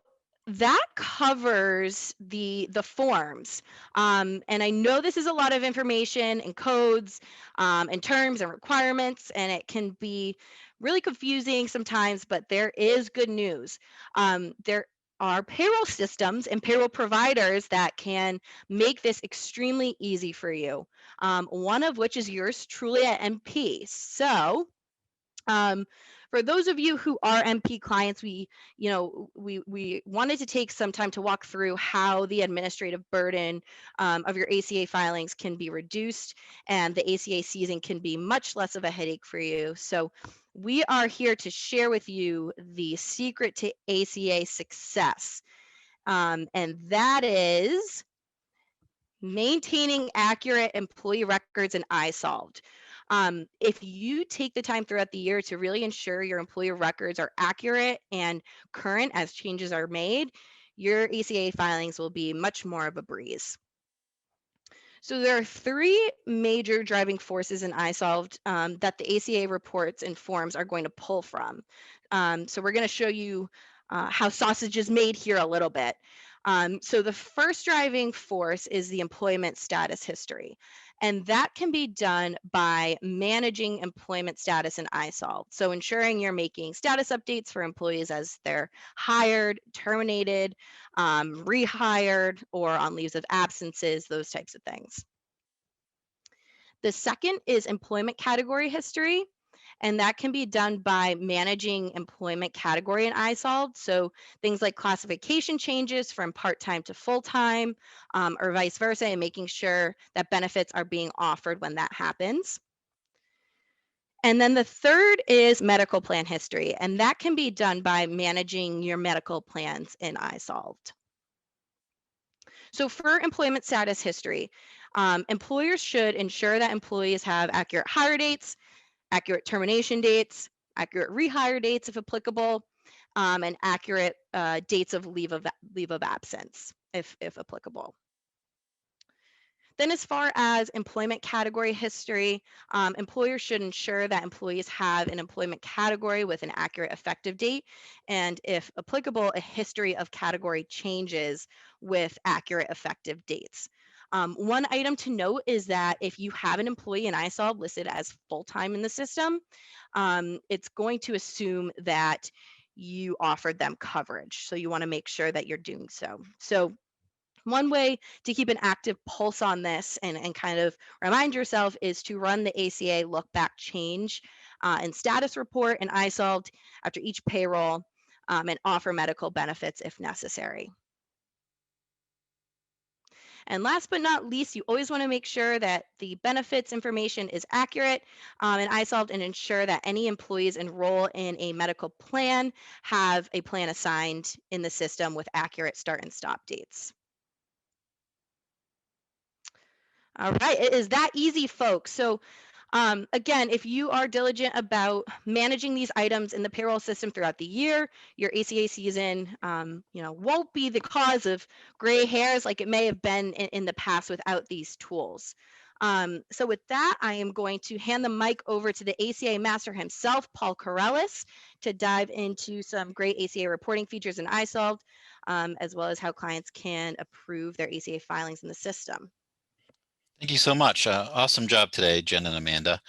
that covers the forms. And I know this is a lot of information and codes and terms and requirements, and it can be really confusing sometimes, but there is good news. There are payroll systems and payroll providers that can make this extremely easy for you. One of which is yours truly at MP. So for those of you who are MP clients, we wanted to take some time to walk through how the administrative burden of your ACA filings can be reduced, and the ACA season can be much less of a headache for you. So we are here to share with you the secret to ACA success, and that is maintaining accurate employee records and iSolved. If you take the time throughout the year to really ensure your employee records are accurate and current as changes are made, your ACA filings will be much more of a breeze. So there are 3 major driving forces in iSolved that the ACA reports and forms are going to pull from. So we're going to show you how sausage is made here a little bit. So the first driving force is the employment status history, and that can be done by managing employment status in iSolved. So ensuring you're making status updates for employees as they're hired, terminated, rehired, or on leaves of absences, those types of things. The second is employment category history, and that can be done by managing employment category in iSolved. So things like classification changes from part-time to full-time, or vice versa, and making sure that benefits are being offered when that happens. And then the third is medical plan history, and that can be done by managing your medical plans in iSolved. So for employment status history, employers should ensure that employees have accurate hire dates, accurate termination dates, accurate rehire dates if applicable, and accurate dates of leave of absence if applicable. Then as far as employment category history, employers should ensure that employees have an employment category with an accurate effective date, and if applicable, a history of category changes with accurate effective dates. One item to note is that if you have an employee in iSolved listed as full-time in the system, it's going to assume that you offered them coverage. So you want to make sure that you're doing so. So one way to keep an active pulse on this and kind of remind yourself is to run the ACA look back change and status report in iSolved after each payroll and offer medical benefits if necessary. And last but not least, you always want to make sure that the benefits information is accurate in iSolved and ensure that any employees enroll in a medical plan have a plan assigned in the system with accurate start and stop dates. All right, it is that easy, folks. So again, if you are diligent about managing these items in the payroll system throughout the year, your ACA season, won't be the cause of gray hairs like it may have been in the past without these tools. So with that, I am going to hand the mic over to the ACA master himself, Paul Corellis, to dive into some great ACA reporting features in iSolved, as well as how clients can approve their ACA filings in the system. Thank you so much. Awesome job today, Jen and Amanda.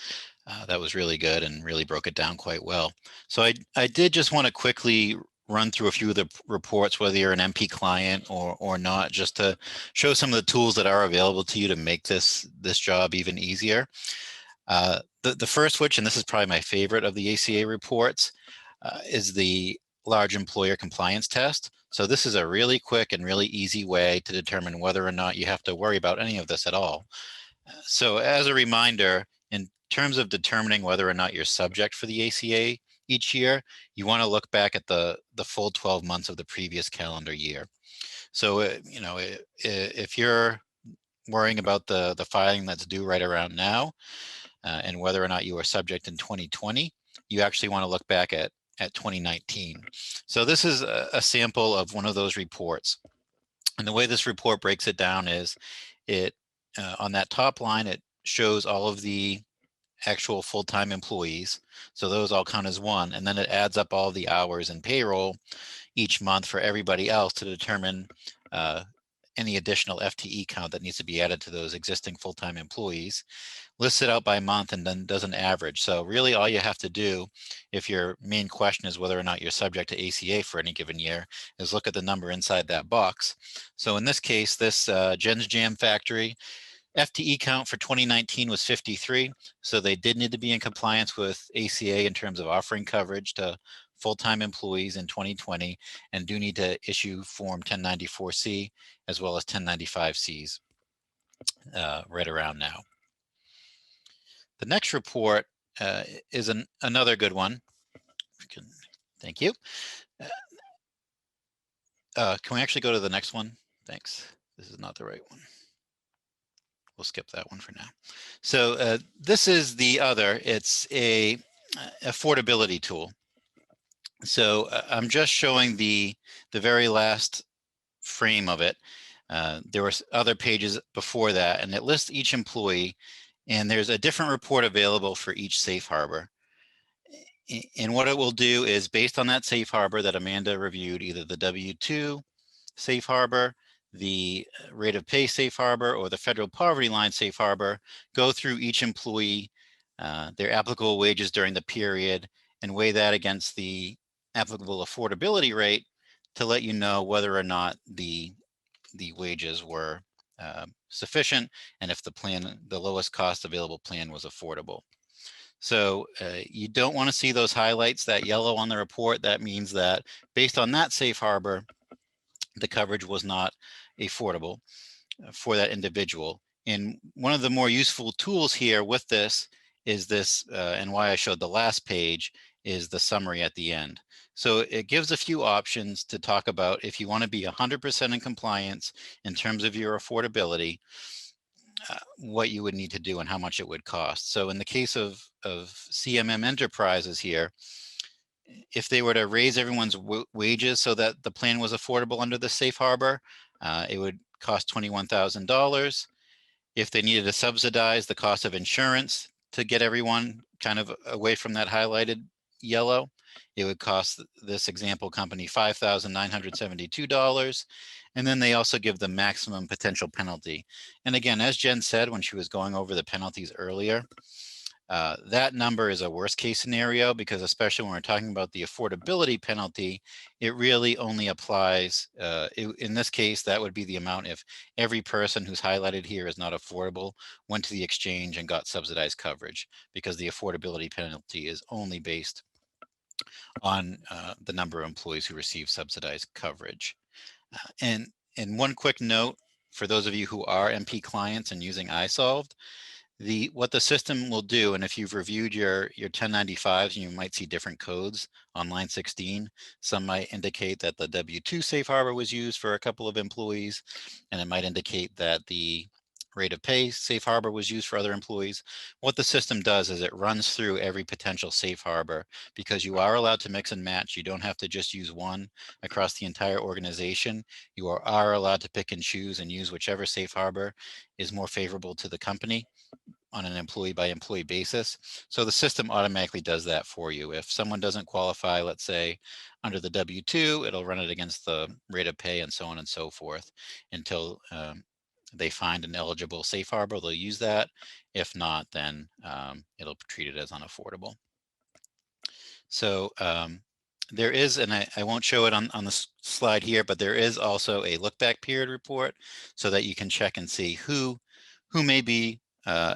That was really good and really broke it down quite well. So I did just want to quickly run through a few of the reports, whether you're an MP client or not, just to show some of the tools that are available to you to make this job even easier. The first, which, and this is probably my favorite of the ACA reports, is the large employer compliance test. So this is a really quick and really easy way to determine whether or not you have to worry about any of this at all. So as a reminder, in terms of determining whether or not you're subject for the ACA, each year, you want to look back at the full 12 months of the previous calendar year. So, if you're worrying about the filing that's due right around now and whether or not you are subject in 2020, you actually want to look back at 2019. So this is a sample of one of those reports. And the way this report breaks it down is on that top line, it shows all of the actual full-time employees. So those all count as one. And then it adds up all the hours in payroll each month for everybody else to determine any additional FTE count that needs to be added to those existing full-time employees, lists it out by month, and then does an average. So really all you have to do, if your main question is whether or not you're subject to ACA for any given year, is look at the number inside that box. So in this case, this Jen's Jam Factory, FTE count for 2019 was 53. So they did need to be in compliance with ACA in terms of offering coverage to full-time employees in 2020, and do need to issue Form 1094C as well as 1095Cs right around now. The next report is another good one. Thank you. Can we actually go to the next one? Thanks. This is not the right one. We'll skip that one for now. So this is the other. It's a affordability tool. So I'm just showing the very last frame of it. There were other pages before that, and it lists each employee, and there's a different report available for each safe harbor. And what it will do is, based on that safe harbor that Amanda reviewed, either the W-2 safe harbor, the rate of pay safe harbor, or the federal poverty line safe harbor, go through each employee, their applicable wages during the period, and weigh that against the applicable affordability rate to let you know whether or not the wages were sufficient, and if the lowest cost available plan was affordable. So you don't want to see those highlights, that yellow on the report. That means that based on that safe harbor, the coverage was not affordable for that individual. And one of the more useful tools here with this is this, and why I showed the last page, is the summary at the end. So it gives a few options to talk about if you want to be 100% in compliance in terms of your affordability, what you would need to do and how much it would cost. So in the case of CMM Enterprises here, if they were to raise everyone's wages so that the plan was affordable under the safe harbor, it would cost $21,000. If they needed to subsidize the cost of insurance to get everyone kind of away from that highlighted yellow, it would cost this example company $5,972. And then they also give the maximum potential penalty. And again, as Jen said when she was going over the penalties earlier, that number is a worst case scenario, because especially when we're talking about the affordability penalty, it really only applies, in this case, that would be the amount if every person who's highlighted here is not affordable went to the exchange and got subsidized coverage, because the affordability penalty is only based on the number of employees who receive subsidized coverage. And one quick note for those of you who are MP clients and using iSolved, what the system will do, and if you've reviewed your 1095s, you might see different codes on line 16. Some might indicate that the W-2 safe harbor was used for a couple of employees, and it might indicate that the rate of pay safe harbor was used for other employees. What the system does is it runs through every potential safe harbor, because you are allowed to mix and match. You don't have to just use one across the entire organization. You are allowed to pick and choose and use whichever safe harbor is more favorable to the company on an employee by employee basis. So the system automatically does that for you. If someone doesn't qualify, let's say under the W-2, it'll run it against the rate of pay and so on and so forth until they find an eligible safe harbor. They'll use that. If not, then it'll treat it as unaffordable. So there is, and I won't show it on the slide here, but there is also a look back period report so that you can check and see who may be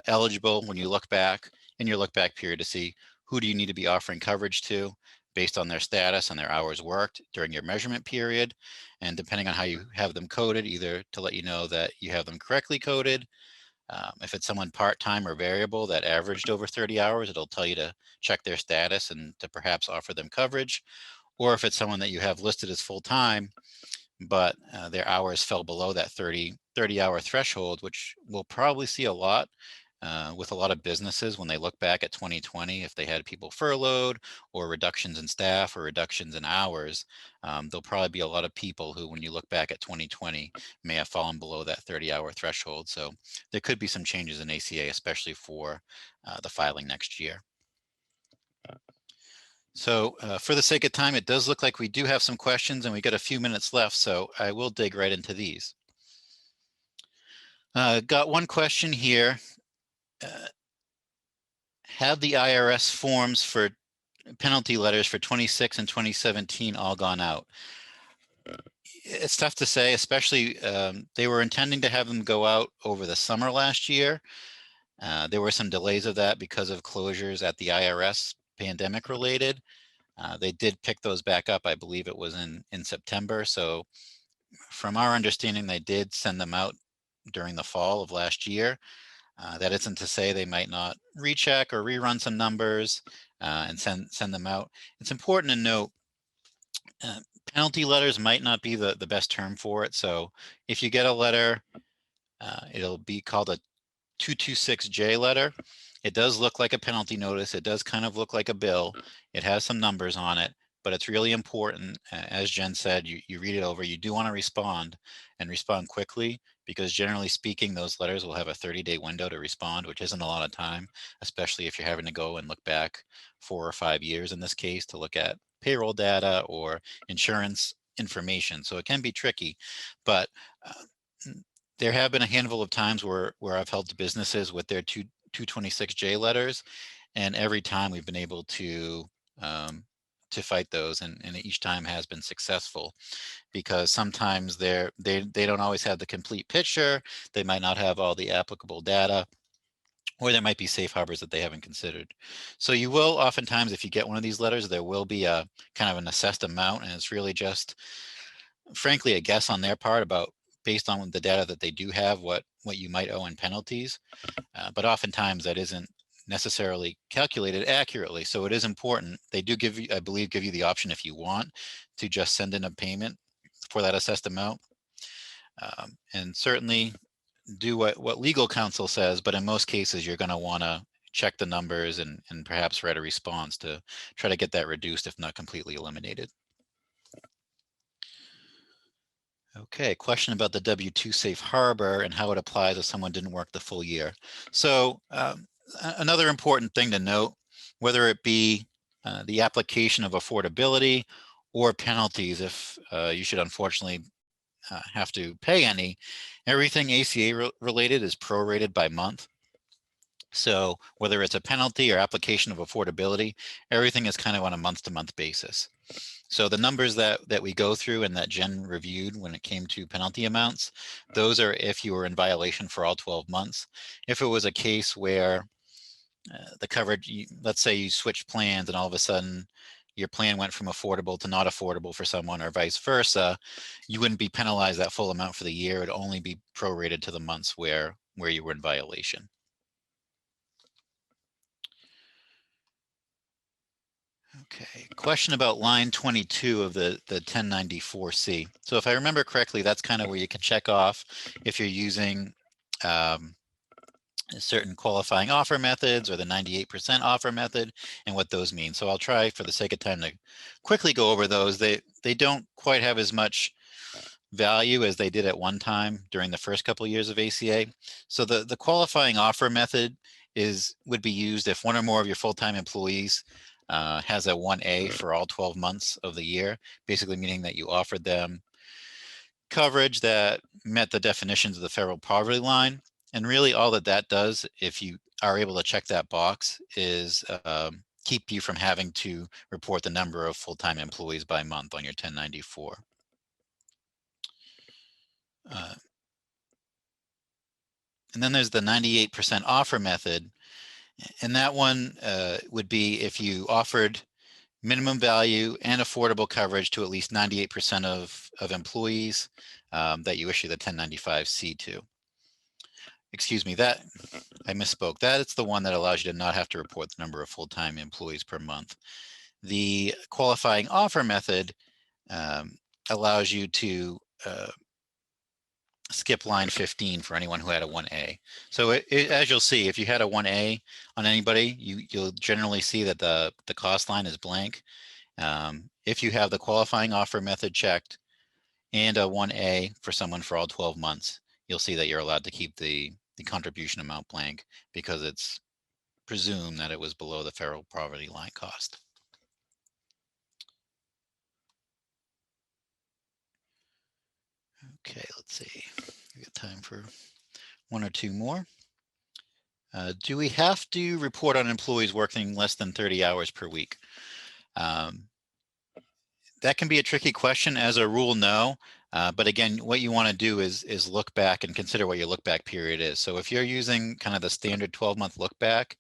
eligible when you look back in your look back period to see who do you need to be offering coverage to based on their status and their hours worked during your measurement period. And depending on how you have them coded, either to let you know that you have them correctly coded, If it's someone part-time or variable that averaged over 30 hours, it'll tell you to check their status and to perhaps offer them coverage. Or if it's someone that you have listed as full-time, but their hours fell below that 30-hour threshold, which we'll probably see a lot with a lot of businesses when they look back at 2020, if they had people furloughed or reductions in staff or reductions in hours, there'll probably be a lot of people who, when you look back at 2020, may have fallen below that 30-hour threshold. So there could be some changes in ACA, especially for the filing next year. So for the sake of time, it does look like we do have some questions and we got a few minutes left, so I will dig right into these. Got one question here. Have the IRS forms for penalty letters for 26 and 2017 all gone out? It's tough to say, especially they were intending to have them go out over the summer last year. There were some delays of that because of closures at the IRS, pandemic related. They did pick those back up. I believe it was in September. So from our understanding, they did send them out during the fall of last year. That isn't to say they might not recheck or rerun some numbers and send them out. It's important to note penalty letters might not be the best term for it. So if you get a letter, it'll be called a 226J letter. It does look like a penalty notice. It does kind of look like a bill. It has some numbers on it, but it's really important. As Jen said, you read it over, you do want to respond and respond quickly, because generally speaking, those letters will have a 30-day window to respond, which isn't a lot of time, especially if you're having to go and look back 4 or 5 years in this case to look at payroll data or insurance information. So it can be tricky, but there have been a handful of times where I've helped businesses with their 226J letters, and every time we've been able to fight those, and each time has been successful, because sometimes they don't always have the complete picture. They might not have all the applicable data, or there might be safe harbors that they haven't considered. So you will oftentimes, if you get one of these letters, there will be a kind of an assessed amount, and it's really just, frankly, a guess on their part about, based on the data that they do have, what you might owe in penalties. But oftentimes that isn't necessarily calculated accurately. So it is important. They do give you, I believe, give you the option, if you want, to just send in a payment for that assessed amount. And certainly do what legal counsel says, but in most cases, you're going to want to check the numbers and perhaps write a response to try to get that reduced, if not completely eliminated. Okay, question about the W-2 safe harbor and how it applies if someone didn't work the full year. So another important thing to note, whether it be the application of affordability or penalties, if you should unfortunately have to pay any, everything ACA related is prorated by month. So whether it's a penalty or application of affordability, everything is kind of on a month-to-month basis. So the numbers that we go through and that Jen reviewed when it came to penalty amounts, those are if you were in violation for all 12 months. If it was a case where the coverage, let's say you switched plans and all of a sudden your plan went from affordable to not affordable for someone, or vice versa, you wouldn't be penalized that full amount for the year. It'd only be prorated to the months where you were in violation. Okay, question about line 22 of the 1094C. So if I remember correctly, that's kind of where you can check off if you're using certain qualifying offer methods or the 98% offer method and what those mean. So I'll try, for the sake of time, to quickly go over those. They don't quite have as much value as they did at one time during the first couple of years of ACA. So the qualifying offer method would be used if one or more of your full-time employees has a 1A for all 12 months of the year, basically meaning that you offered them coverage that met the definitions of the federal poverty line. And really all that does, if you are able to check that box, is keep you from having to report the number of full-time employees by month on your 1094. And then there's the 98% offer method. And that one would be if you offered minimum value and affordable coverage to at least 98% of employees that you issue the 1095-C to. excuse me, that I misspoke. That it's the one that allows you to not have to report the number of full-time employees per month. The qualifying offer method allows you to skip line 15 for anyone who had a 1A. So as you'll see, if you had a 1A on anybody, you'll generally see that the cost line is blank. If you have the qualifying offer method checked and a 1A for someone for all 12 months, you'll see that you're allowed to keep the contribution amount blank because it's presumed that it was below the federal poverty line cost. Okay, let's see. We got time for one or two more. Do we have to report on employees working less than 30 hours per week? That can be a tricky question. As a rule, no. But again, what you want to do is look back and consider what your look back period is. So if you're using kind of the standard 12-month look back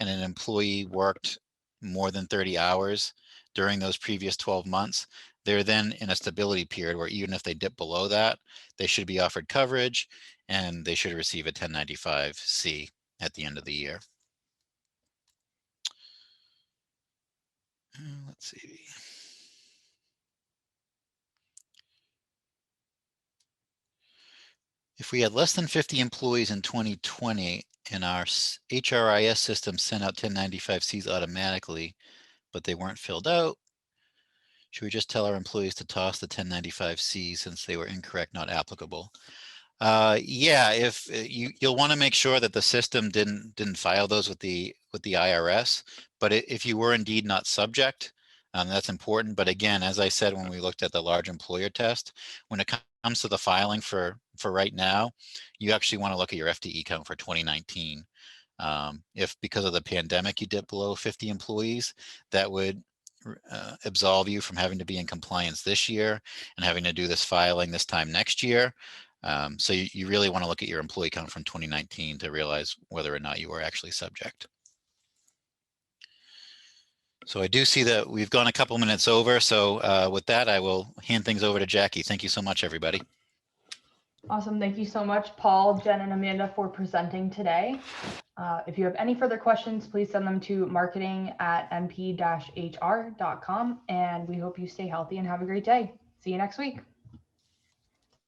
and an employee worked more than 30 hours during those previous 12 months, they're then in a stability period where even if they dip below that, they should be offered coverage and they should receive a 1095-C at the end of the year. Let's see. If we had less than 50 employees in 2020 and our HRIS system sent out 1095-Cs automatically, but they weren't filled out, should we just tell our employees to toss the 1095-C since they were incorrect, not applicable? Yeah, if you'll want to make sure that the system didn't file those with the IRS, but if you were indeed not subject, that's important. But again, as I said when we looked at the large employer test, when it comes to the filing for right now, you actually want to look at your FTE count for 2019. If because of the pandemic you dip below 50 employees, that would absolve you from having to be in compliance this year and having to do this filing this time next year. So you really want to look at your employee count from 2019 to realize whether or not you are actually subject. So I do see that we've gone a couple minutes over. So with that, I will hand things over to Jackie. Thank you so much, everybody. Awesome. Thank you so much, Paul, Jen, and Amanda for presenting today. If you have any further questions, please send them to marketing@mp-hr.com. And we hope you stay healthy and have a great day. See you next week.